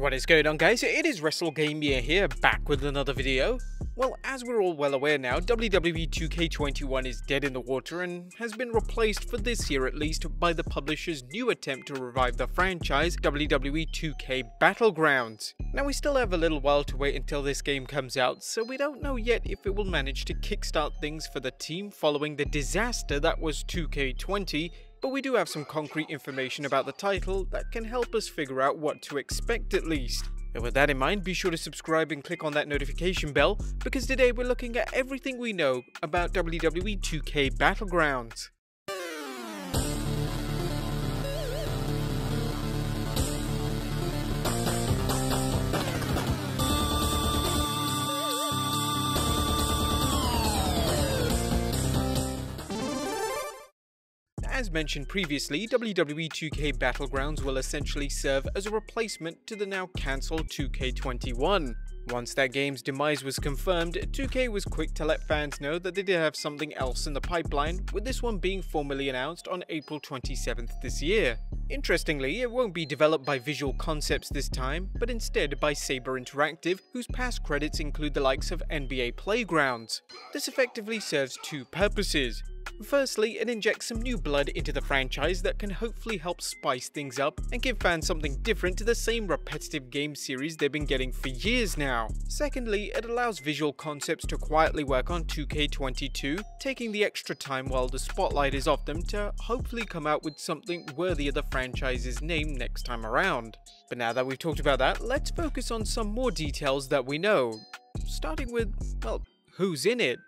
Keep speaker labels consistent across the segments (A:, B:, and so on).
A: What is going on, guys? It is WrestleGamia here, back with another video. Well, as we're all well aware now, WWE 2K21 is dead in the water and has been replaced, for this year at least, by the publisher's new attempt to revive the franchise, WWE 2K Battlegrounds. Now, we still have a little while to wait until this game comes out, so we don't know yet if it will manage to kickstart things for the team following the disaster that was 2K20, but we do have some concrete information about the title that can help us figure out what to expect at least. And with that in mind, be sure to subscribe and click on that notification bell, because today we're looking at everything we know about WWE 2K Battlegrounds. As mentioned previously, WWE 2K Battlegrounds will essentially serve as a replacement to the now cancelled 2K21. Once that game's demise was confirmed, 2K was quick to let fans know that they did have something else in the pipeline, with this one being formally announced on April 27th this year. Interestingly, it won't be developed by Visual Concepts this time, but instead by Saber Interactive, whose past credits include the likes of NBA Playgrounds. This effectively serves two purposes. Firstly, it injects some new blood into the franchise that can hopefully help spice things up and give fans something different to the same repetitive game series they've been getting for years now. Secondly, it allows Visual Concepts to quietly work on 2K22, taking the extra time while the spotlight is off them to hopefully come out with something worthy of the franchise's name next time around. But now that we've talked about that, let's focus on some more details that we know. Starting with, well, who's in it?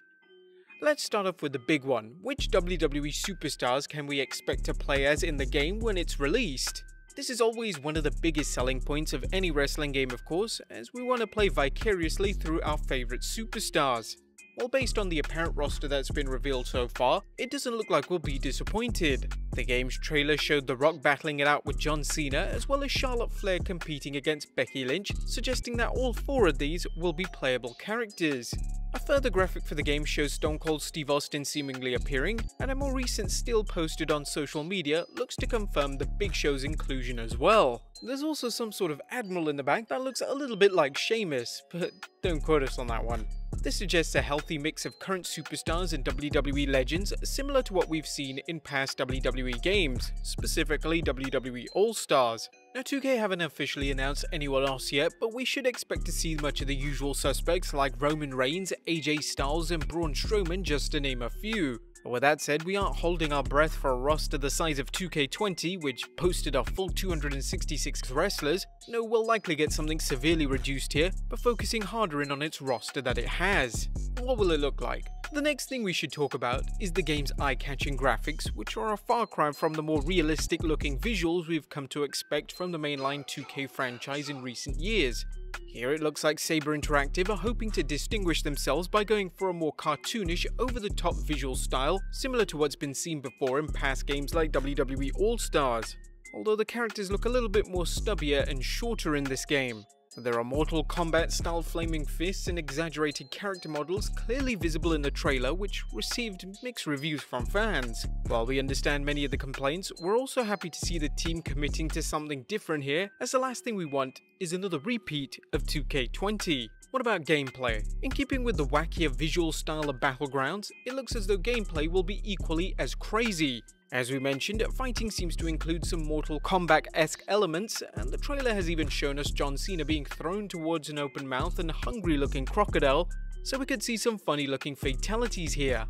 A: Let's start off with the big one. Which WWE Superstars can we expect to play as in the game when it's released? This is always one of the biggest selling points of any wrestling game, of course, as we want to play vicariously through our favourite superstars. Well, based on the apparent roster that's been revealed so far, it doesn't look like we'll be disappointed. The game's trailer showed The Rock battling it out with John Cena, as well as Charlotte Flair competing against Becky Lynch, suggesting that all four of these will be playable characters. A further graphic for the game shows Stone Cold Steve Austin seemingly appearing, and a more recent still posted on social media looks to confirm the Big Show's inclusion as well. There's also some sort of admiral in the back that looks a little bit like Sheamus, but don't quote us on that one. This suggests a healthy mix of current superstars and WWE legends, similar to what we've seen in past WWE games, specifically WWE All-Stars. Now, 2K haven't officially announced anyone else yet, but we should expect to see much of the usual suspects like Roman Reigns, AJ Styles and Braun Strowman, just to name a few. But with that said, we aren't holding our breath for a roster the size of 2K20, which posted a full 266 wrestlers. No, we'll likely get something severely reduced here, but focusing harder in on its roster that it has. What will it look like? The next thing we should talk about is the game's eye-catching graphics, which are a far cry from the more realistic-looking visuals we've come to expect from the mainline 2K franchise in recent years. Here it looks like Saber Interactive are hoping to distinguish themselves by going for a more cartoonish, over-the-top visual style, similar to what's been seen before in past games like WWE All-Stars, although the characters look a little bit more stubbier and shorter in this game. There are Mortal Kombat-style flaming fists and exaggerated character models clearly visible in the trailer, which received mixed reviews from fans. While we understand many of the complaints, we're also happy to see the team committing to something different here, as the last thing we want is another repeat of 2K20. What about gameplay? In keeping with the wackier visual style of Battlegrounds, it looks as though gameplay will be equally as crazy. As we mentioned, fighting seems to include some Mortal Kombat-esque elements, and the trailer has even shown us John Cena being thrown towards an open mouth and hungry-looking crocodile, so we could see some funny-looking fatalities here.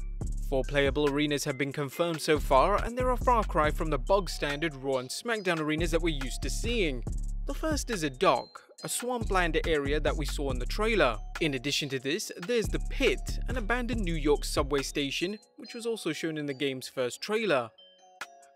A: 4 playable arenas have been confirmed so far, and they're a far cry from the bog-standard Raw and SmackDown arenas that we're used to seeing. The first is a dock, a swampland area that we saw in the trailer. In addition to this, there's the Pit, an abandoned New York subway station, which was also shown in the game's first trailer.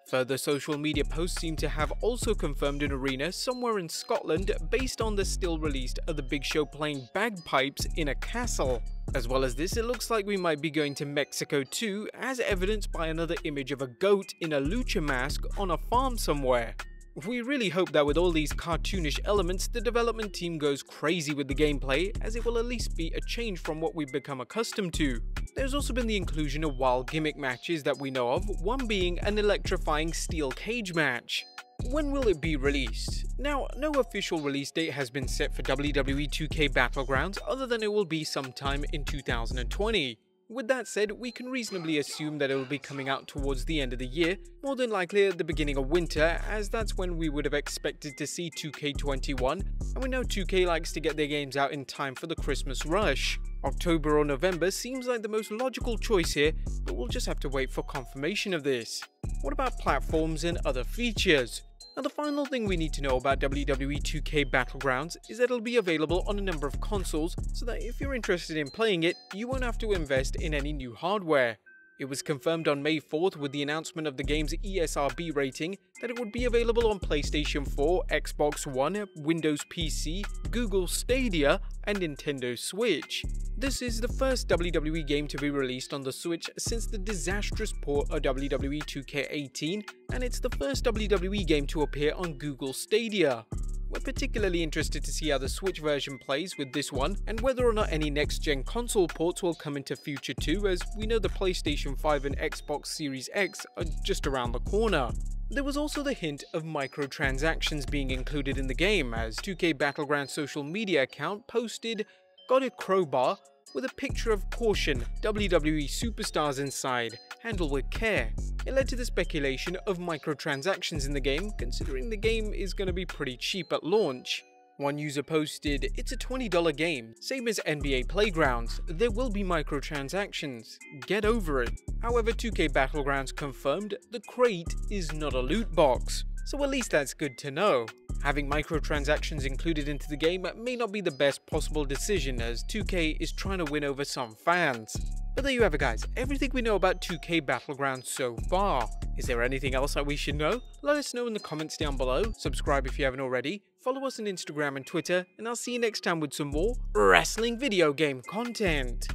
A: Further social media posts seem to have also confirmed an arena somewhere in Scotland based on the still released of the Big Show playing bagpipes in a castle. As well as this, it looks like we might be going to Mexico too, as evidenced by another image of a goat in a lucha mask on a farm somewhere. We really hope that with all these cartoonish elements, the development team goes crazy with the gameplay, as it will at least be a change from what we've become accustomed to. There's also been the inclusion of wild gimmick matches that we know of, one being an electrifying steel cage match. when will it be released? Now, no official release date has been set for WWE 2K Battlegrounds other than it will be sometime in 2020. With that said, we can reasonably assume that it will be coming out towards the end of the year, more than likely at the beginning of winter, as that's when we would have expected to see 2K21, and we know 2K likes to get their games out in time for the Christmas rush. October or November seems like the most logical choice here, but we'll just have to wait for confirmation of this. What about platforms and other features? Now, the final thing we need to know about WWE 2K Battlegrounds is that it'll be available on a number of consoles, so that if you're interested in playing it, you won't have to invest in any new hardware. It was confirmed on May 4th with the announcement of the game's ESRB rating that it would be available on PlayStation 4, Xbox One, Windows PC, Google Stadia, and Nintendo Switch. This is the first WWE game to be released on the Switch since the disastrous port of WWE 2K18, and it's the first WWE game to appear on Google Stadia. We're particularly interested to see how the Switch version plays with this one, and whether or not any next-gen console ports will come into future too, as we know the PlayStation 5 and Xbox Series X are just around the corner. There was also the hint of microtransactions being included in the game, as 2K Battlegrounds social media account posted, "Got a crowbar," with a picture of Caution, WWE Superstars inside, handle with care. It led to the speculation of microtransactions in the game, considering the game is going to be pretty cheap at launch. One user posted, "It's a $20 game, same as NBA Playgrounds, there will be microtransactions, get over it." However, 2K Battlegrounds confirmed the crate is not a loot box, so at least that's good to know. Having microtransactions included into the game may not be the best possible decision, as 2K is trying to win over some fans. But there you have it guys, everything we know about 2K Battlegrounds so far. Is there anything else that we should know? Let us know in the comments down below, subscribe if you haven't already, follow us on Instagram and Twitter, and I'll see you next time with some more wrestling video game content.